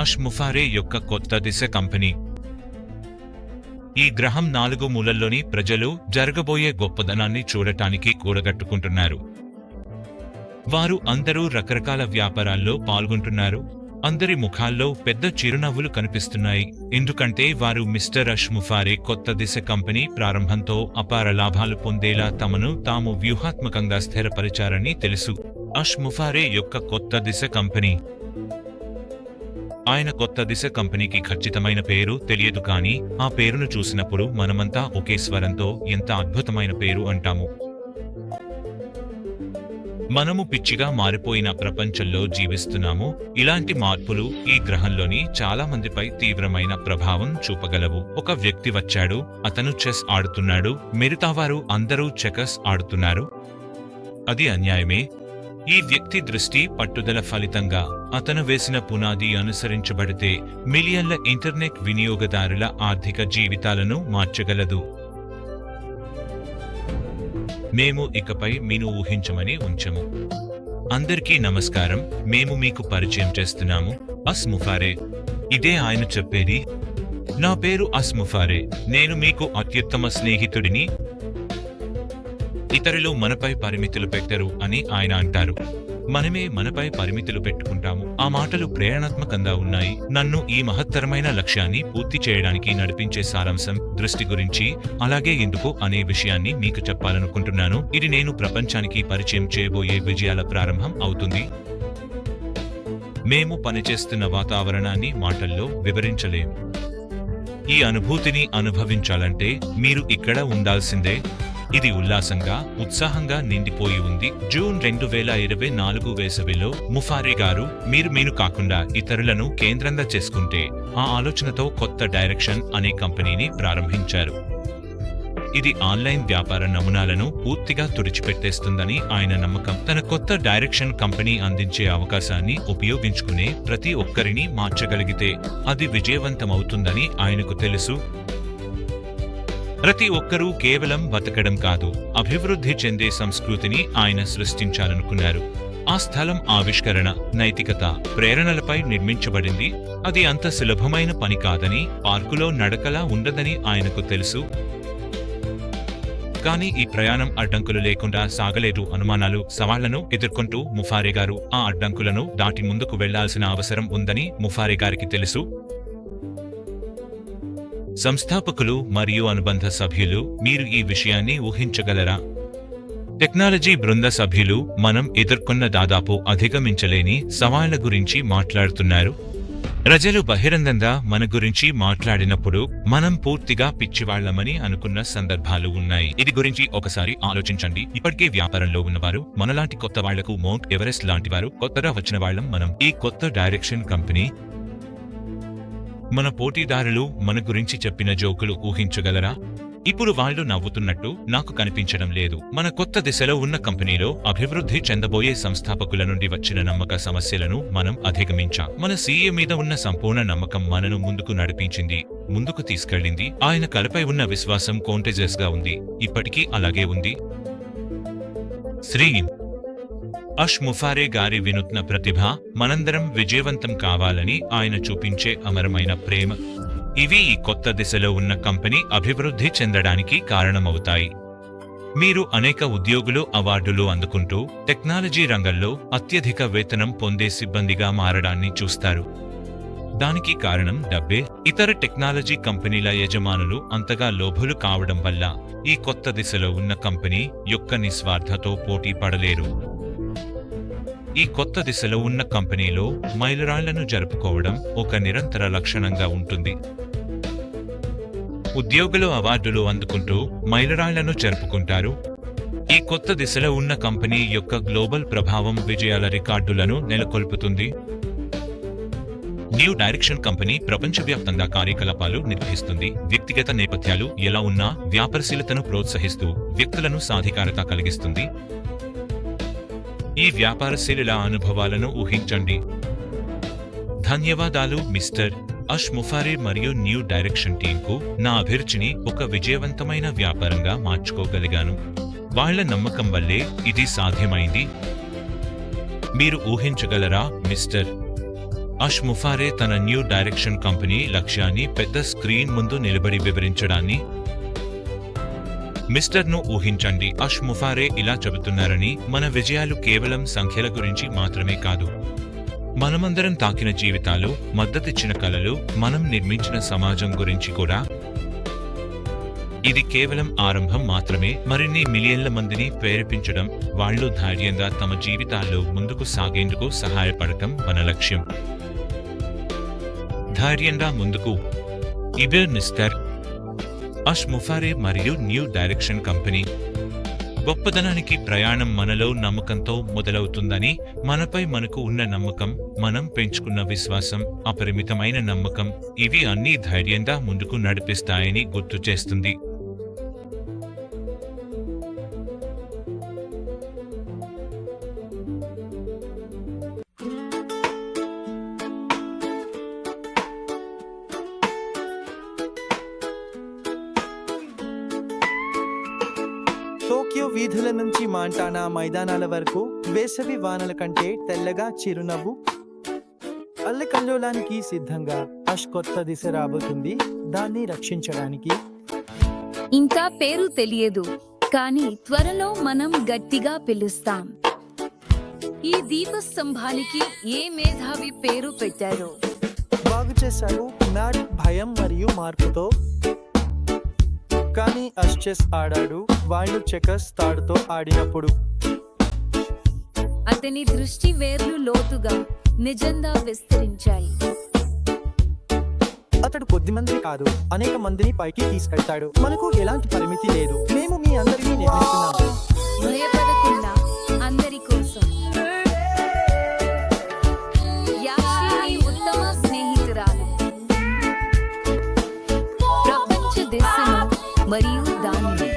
అష్ ముఫారే యొక్క కొత్త దిశ కంపెనీ. ఈ గ్రహం 4 మూలల్లోని ప్రజలు జరగబోయే గొప్పదనాన్ని చూడటానికి కూడగట్టుకుంటున్నారు. వారు అందరూ రకరకాల వ్యాపారాల్లో పాల్గొంటున్నారు. అందరి ముఖాల్లో పెద్ద చిరునవ్వులు కనిపిస్తున్నాయి, ఎందుకంటే వారు మిస్టర్ అష్ ముఫారే కొత్త దిశ కంపెనీ ప్రారంభంతో అపార లాభాలు పొందేలా తమను తాము వ్యూహాత్మకంగా స్థిరపరిచారని తెలుసు. అష్ ముఫారే యొక్క కొత్త దిశ కంపెనీ. ఆయన కొత్త దిశ కంపెనీకి ఖచ్చితమైన పేరు తెలియదు, కానీ ఆ పేరును చూసినప్పుడు మనమంతా ఒకే స్వరంతో ఎంత అద్భుతమైన పేరు అంటాము. మనము పిచ్చిగా మారిపోయిన ప్రపంచంలో జీవిస్తున్నాము. ఇలాంటి మార్పులు ఈ గ్రహంలోని చాలా మందిపై తీవ్రమైన ప్రభావం చూపగలవు. ఒక వ్యక్తి వచ్చాడు, అతను చెస్ ఆడుతున్నాడు, మిగతావారు అందరూ చెకస్ ఆడుతున్నారు. అది అన్యాయమే. ఈ వ్యక్తి దృష్టి పట్టుదల ఫలితంగా అతను వేసిన పునాది అనుసరించబడితే మిలియన్ల ఇంటర్నెట్ వినియోగదారుల ఆర్థిక జీవితాలను మార్చగలదు. మేము ఇకపై మీను ఊహించమని ఉంచము. అందరికీ నమస్కారం. మేము మీకు పరిచయం చేస్తున్నాము అస్ ముఫారే. ఇదే ఆయన చెప్పేది. నా పేరు అస్ ముఫారే. నేను మీకు అత్యుత్తమ స్నేహితుడిని. ఇతరులు మనపై పరిమితులు పెట్టరు అని ఆయన అంటారు. మనమే మనపై పరిమితులు పెట్టుకుంటాము. ఆ మాటలు ప్రేరణాత్మకంగా ఉన్నాయి. నన్ను ఈ మహత్తరమైన లక్ష్యాన్ని పూర్తి చేయడానికి నడిపించే సారాంశం, దృష్టి గురించి, అలాగే ఎందుకు అనే విషయాన్ని మీకు చెప్పాలనుకుంటున్నాను. ఇది నేను ప్రపంచానికి పరిచయం చేయబోయే విజయాల ప్రారంభం అవుతుంది. మేము పనిచేస్తున్న వాతావరణాన్ని మాటల్లో వివరించలేము. ఈ అనుభూతిని అనుభవించాలంటే మీరు ఇక్కడ ఉండాల్సిందే. ఇది ఉల్లాసంగా, ఉత్సాహంగా నిండిపోయి ఉంది. జూన్ 2024 వేసవిలో ముఫారే గారు మీరు కాకుండా ఇతరులను కేంద్రంగా చేసుకుంటే ఆ ఆలోచనతో కొత్త డైరెక్షన్ అనే కంపెనీని ప్రారంభించారు. ఇది ఆన్లైన్ వ్యాపార నమూనాలను పూర్తిగా తుడిచిపెట్టేస్తుందని ఆయన నమ్మకం. తన కొత్త డైరెక్షన్ కంపెనీ అందించే అవకాశాన్ని ఉపయోగించుకునే ప్రతి ఒక్కరిని మార్చగలిగితే అది విజయవంతమవుతుందని ఆయనకు తెలుసు. ప్రతి ఒక్కరూ కేవలం బతకడం కాదు, అభివృద్ధి చెందే సంస్కృతిని ఆయన సృష్టించాలనుకున్నారు. ఆ స్థలం ఆవిష్కరణ, నైతికత, ప్రేరణలపై నిర్మించబడింది. అది అంత సులభమైన పని కాదని, పార్కులో నడకలా ఉండదని ఆయనకు తెలుసు. కానీ ఈ ప్రయాణం అడ్డంకులు లేకుండా సాగలేదు. అనుమానాలు, సవాళ్లను ఎదుర్కొంటూ ముఫారే గారు ఆ అడ్డంకులను దాటి ముందుకు వెళ్లాల్సిన అవసరం ఉందని ముఫారే గారికి తెలుసు. సంస్థాపకులు మరియు అనుబంధ సభ్యులు, మీరు ఈ విషయాన్ని ఊహించగలరా? టెక్నాలజీ బృంద సభ్యులు మనం ఎదుర్కొన్న దాదాపు అధిగమించలేని సవాళ్ల గురించి మాట్లాడుతున్నారు. ప్రజలు బహిరంగంగా మన గురించి మాట్లాడినప్పుడు మనం పూర్తిగా పిచ్చివాళ్లమని అనుకున్న సందర్భాలు ఉన్నాయి. ఇది గురించి ఒకసారి ఆలోచించండి. ఇప్పటికే వ్యాపారంలో ఉన్నవారు, మనలాంటి కొత్త వాళ్లకు మౌంట్ ఎవరెస్ట్ లాంటివారు, కొత్తగా వచ్చిన వాళ్లం మనం. ఈ కొత్త డైరెక్షన్ కంపెనీ, మన పోటీదారులు మన గురించి చెప్పిన జోకులు ఊహించగలరా? ఇప్పుడు వాళ్ళు నవ్వుతున్నట్టు నాకు కనిపించడం లేదు. మన కొత్త దిశలో ఉన్న కంపెనీలో అభివృద్ధి చెందబోయే సంస్థాపకుల నుండి వచ్చిన నమ్మక సమస్యలను మనం అధిగమించాం. మన సీఏ మీద ఉన్న సంపూర్ణ నమ్మకం మనను ముందుకు నడిపించింది, ముందుకు తీసుకెళ్లింది. ఆయన కలపై ఉన్న విశ్వాసం కాంటేజియస్ గా ఉంది, ఇప్పటికీ అలాగే ఉంది. శ్రీ అష్ ముఫారే గారి వినూత్న ప్రతిభ, మనందరం విజయవంతం కావాలని ఆయన చూపించే అమరమైన ప్రేమ, ఇవి ఈ కొత్త దిశలో ఉన్న కంపెనీ అభివృద్ధి చెందడానికి కారణమవుతాయి. మీరు అనేక ఉద్యోగులు, అవార్డులు అందుకుంటూ టెక్నాలజీ రంగంలో అత్యధిక వేతనం పొందే సిబ్బందిగా మారడాన్ని చూస్తారు. దానికి కారణం డబ్బే. ఇతర టెక్నాలజీ కంపెనీల యజమానులు అంతగా లోభులు కావడం వల్ల ఈ కొత్త దిశలో ఉన్న కంపెనీ యొక్క నిస్వార్థతో పోటీ పడలేరు. ఈ కొత్త దిశలో ఉన్న కంపెనీలో మైలురాళ్లను జరుపుకోవడం ఒక నిరంతర లక్షణంగా ఉంటుంది. ఉద్యోగులు అవార్డులు అందుకుంటూ మైలురాళ్లను జరుపుకుంటారు. ఈ కొత్త దిశలో ఉన్న కంపెనీ యొక్క గ్లోబల్ ప్రభావం విజయాల రికార్డులను నెలకొల్పుతుంది. న్యూ డైరెక్షన్ కంపెనీ ప్రపంచవ్యాప్తంగా కార్యకలాపాలు నిర్వహిస్తుంది. వ్యక్తిగత నేపథ్యాలు ఎలా ఉన్నా వ్యాపారశీలతను ప్రోత్సహిస్తూ వ్యక్తులను సాధికారత కలిగిస్తుంది. ఈ వ్యాపారశీలుల అనుభవాలను ఊహించండి. ధన్యవాదాలు మిస్టర్ అష్ ముఫారే మరియు న్యూ డైరెక్షన్ టీంకు. నా అభిరుచిని ఒక విజయవంతమైన వ్యాపారంగా మార్చుకోగలిగాను. వాళ్ల నమ్మకం వల్లే ఇది సాధ్యమైంది. మీరు ఊహించగలరా మిస్టర్ అష్ ముఫారే తన న్యూ డైరెక్షన్ కంపెనీ లక్ష్యాన్ని పెద్ద స్క్రీన్ ముందు నిలబడి వివరించడాన్ని మిస్టర్ను ఊహించండి. అష్ ముఫారే ఇలా చెబుతున్నారని, మన విజయాలు కేవలం సంఖ్యల గురించి మాత్రమే కాదు, మనమందరం తాకిన జీవితాలు, మద్దతిచ్చిన కలలు, మనం నిర్మించిన సమాజం గురించి కూడా. ఇది కేవలం ఆరంభం మాత్రమే. మరిన్ని మిలియన్ల మందిని ప్రేరేపించడం, వాళ్ళు ధైర్యంగా తమ జీవితాల్లో ముందుకు సాగేందుకు సహాయపడటం మన లక్ష్యం. ధైర్యంగా ముందుకు. ఇబే మిస్టర్ అష్ ముఫారే మరియు న్యూ డైరెక్షన్ కంపెనీ. గొప్పదనానికి ప్రయాణం మనలో నమ్మకంతో మొదలవుతుందని, మనపై మనకు ఉన్న నమ్మకం, మనం పెంచుకున్న విశ్వాసం, అపరిమితమైన నమ్మకం, ఇవి అన్నీ ధైర్యంగా ముందుకు నడిపిస్తాయని గుర్తు చేస్తుంది. టోక్యో వీధుల నుంచి మాంటానా మైదానాల వరకు వేసవి వానల కంటే తెల్లగా చిరునవ్వు. అల్లకల్లోలానికి సిద్ధంగా అష్ కొత్త దిశ రాబోతుంది, దాన్ని రక్షించడానికి. ఇంకా పేరు తెలియదు, కానీ త్వరలో మనం గట్టిగా పిలుస్తాం. ఈ దీపస్తంభానికి ఏ మేధావి పేరు పెట్టారో బాగు చేశారు మ్యాట్ భయం మరియు మార్పుతో. కానీ అష్ చెస్ ఆడాడు, వాళ్ళు చెకర్స్ తాడుతో ఆడినప్పుడు. అతని దృష్టి వేర్లు లోతుగా, నిజంగా విస్తరించాయి. అతడు కొద్ది మందిని కాదు, అనేక మందిని పైకి తీసుకెళ్తాడు. మనకు ఎలాంటి పరిమితి లేదు, మేము మీ అందరినీ నిర్మిస్తున్నాము. భయపడకుండా అందరి కోసం. యాషి ఉత్తమ స్నేహితురాలు. ప్రపంచ దిశను మరియు దానిని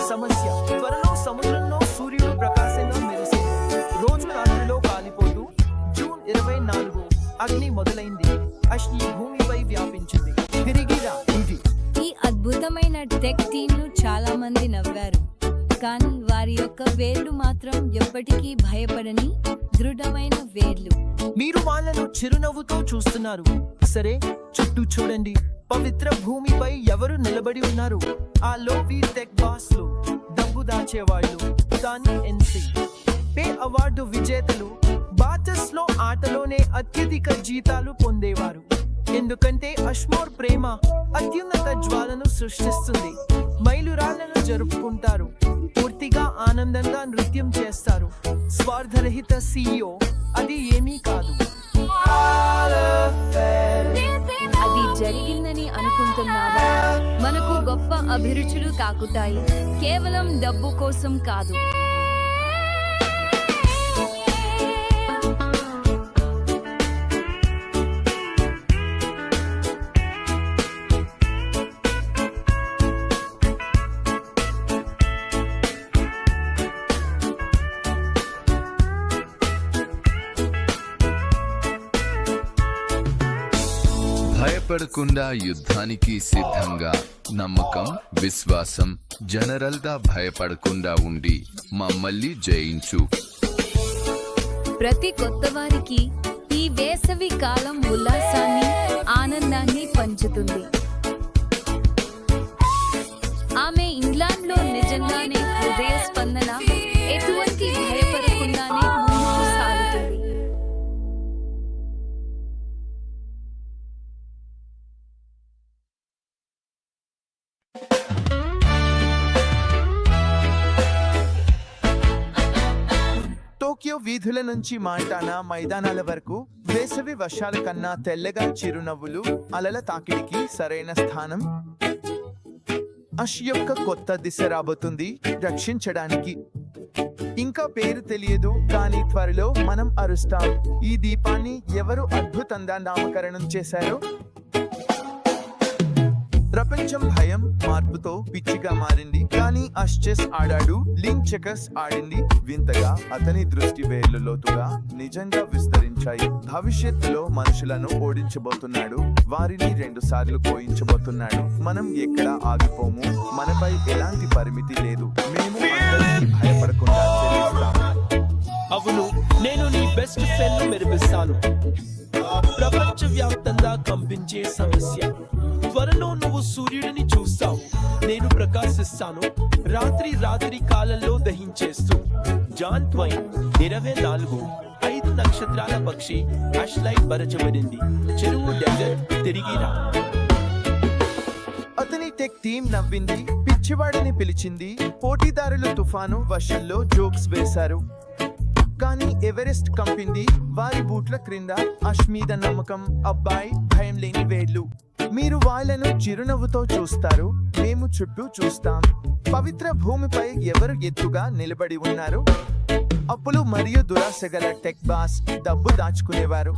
సమస్య త్వరలో సముద్రంలో సూర్యుడు ప్రకాశంగా మెరిసే రోజు రాత్రిలో కాలిపోతూ. జూన్ 24 అగ్ని మొదలైంది. అష్ ఈ భూమిపై వ్యాపించింది. తిరిగిరా ఇది. ఈ అద్భుతమైన టెక్ టీంను చాలా మంది నవ్వారు, కానీ వారి యొక్క వేళ్లు మాత్రం ఎప్పటికీ భయపడని దృఢమైన వేళ్లు. మీరు వాళ్ళను చిరునవ్వుతో చూస్తున్నారు, సరే? చుట్టూ చూడండి. పవిత్ర భూమిపై ఎవరు నిలబడి ఉన్నారు? ఆ లోవి టెక్ బాస్లు, డబ్బు దాచేవాళ్ళు, దాని ఎన్సీ పే అవార్డు విజేతలు, బాటస్ లో ఆటలోనే అత్యధిక జీతాలు పొందేవారు. ఎందుకంటే అష్మోర్ ప్రేమ అత్యున్నత జ్వాలను సృష్టిస్తుంది. మైలురాళ్లను జరుపుకుంటారు, పూర్తిగా ఆనందంగా నృత్యం చేస్తారు. స్వార్థరహిత CEO అది ఏమీ కాదు. అది జరిగిందని అనుకుంటున్నావా? మనకు గొప్ప అభిరుచులు తాకుతాయి, కేవలం డబ్బు కోసం కాదు. భయపడకుండా యుద్ధానికి సిద్ధంగా, నమ్మకం, విశ్వాసం, జనరల్గా భయపడకుండా ఉండి మమ్మల్ని జయించు. ప్రతి కొత్తవారికి ఈ వేసవి కాలం ఉల్లాసాన్ని, ఆనందాన్ని పంచుతుంది. ఆమె ఇంగ్లాండ్లో నిజంగానే హృదయ స్పందన ఎటువంటి భయపడకుండానే ముందుకు సాగుతుంది. టోక్యో వీధుల నుంచి మాంటానా మైదానాల వరకు వేసవి వర్షాల కన్నా తెల్లగా చిరునవ్వులు, అలల తాకిడికి సరైన స్థానం. అష్ యొక్క కొత్త దిశ రాబోతుంది, రక్షించడానికి. ఇంకా పేరు తెలియదు, కానీ త్వరలో మనం అరుస్తాం. ఈ దీపాన్ని ఎవరు అద్భుతంగా నామకరణం చేశారో ప్రపంచం భయం మార్పుతో పిచ్చిగా మారింది. కానీ చెస్ ఆడాడు, లింక్ చెకర్స్ ఆడింది. వింతగా అతని దృష్టి వేర్లు లోతుగా నిజంగా విస్తరించాయి. భవిష్యత్తులో మనుషులను ఓడించబోతున్నాడు, వారిని 2 సార్లు పోయించబోతున్నాడు. మనం ఎక్కడ ఆగిపోము, మనపై ఎలాంటి పరిమితి లేదు. మేము అందరికీ భయపడకుండా చెల్లిస్తాము. అవును, నేను నీ బెస్ట్ ఫ్రెండ్ మెరిపిస్తాను. ప్రపంచవ్యాప్తంగా కంపించే సమస్య. త్వరలో నువ్వు సూర్యుడిని చూస్తావు, నేను ప్రకాశిస్తాను, రాత్రి కాలంలో దహించేస్తూ. జాన్ ట్వైన్ 24 5 నక్షత్రాల పక్షి లైట్ బరచబడింది. చెరువు డెజర్ట్ తిరిగిరా. అతని టెక్ టీం నవ్వింది, పిచ్చివాడిని పిలిచింది. పోటీదారులు తుఫాను వర్షంలో జోక్స్ వేశారు. కానీ ఎవరెస్ట్ కంపింది వారి బూట్ల క్రింద. మీద నమ్మకం, అబ్బాయి భయం లేని వేళ్ళు. మీరు వాళ్ళను చిరునవ్వుతో చూస్తారు, మేము చుట్టూ చూస్తాం. పవిత్ర భూమిపై ఎవరు ఎత్తుగా నిలబడి ఉన్నారు? అప్పులు మరియు దురాశగల టెక్ బాస్ డబ్బు దాచుకునేవారు.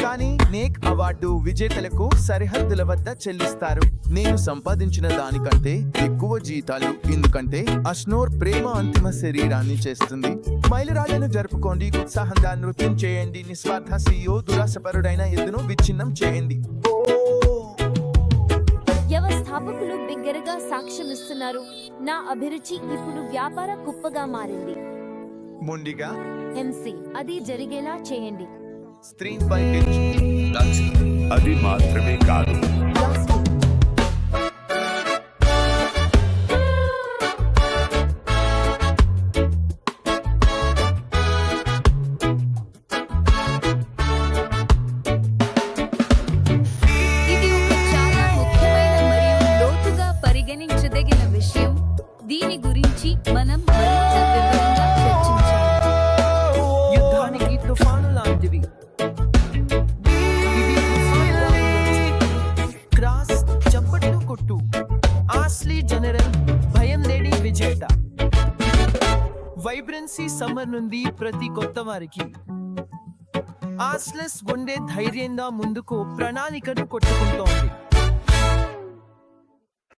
కానీ నేక్ అవార్డు విజేతలకు సరిహద్దుల వద్ద చెల్లిస్తారు. నేను సంపాదించిన దానికంటే ఎక్కువ జీతాలు, ఎందుకంటే అష్నోర్ ప్రేమ అంతిమ శరీరాన్ని చేస్తుంది. మైలురాళ్లను జరుపుకోండి, ఉత్సాహంగా నృత్యం చేయండి. నిస్వార్థ CEO దురాశపరుడైన ఎద్దును విచ్ఛిన్నం చేయండి. వ్యవస్థాపకులు బిగ్గరగా సాక్ష్యమిస్తున్నారు. నా అభిరుచి ఇప్పుడు వ్యాపార కుప్పగా మారింది. ముండిగా MC అది జరిగేలా చేయండి. స్క్రీన్ పై పిచ్. అది మాత్రమే కాదు, ఇది ఒక చాలా ముఖ్యమైన మరియు లోతుగా పరిగణించదగిన విషయం. దీని గురించి మనం మరింత వివరంగా చర్చించాలి. యుద్ధానికి తుఫాను లాంటివి. ఇవి తుఫానులా ఉండొచ్చు. క్రాస్ చప్పట్లు కొట్టు. ఆస్లీ జనరల్ భయం లేని విజేత. వైబ్రెన్సీ సమ్మర్ నుండి ప్రతి కొత్త వారికి. ఆస్లెస్ గుండె ధైర్యంగా ముందుకు ప్రణాళికను కొట్టుకుంటోంది.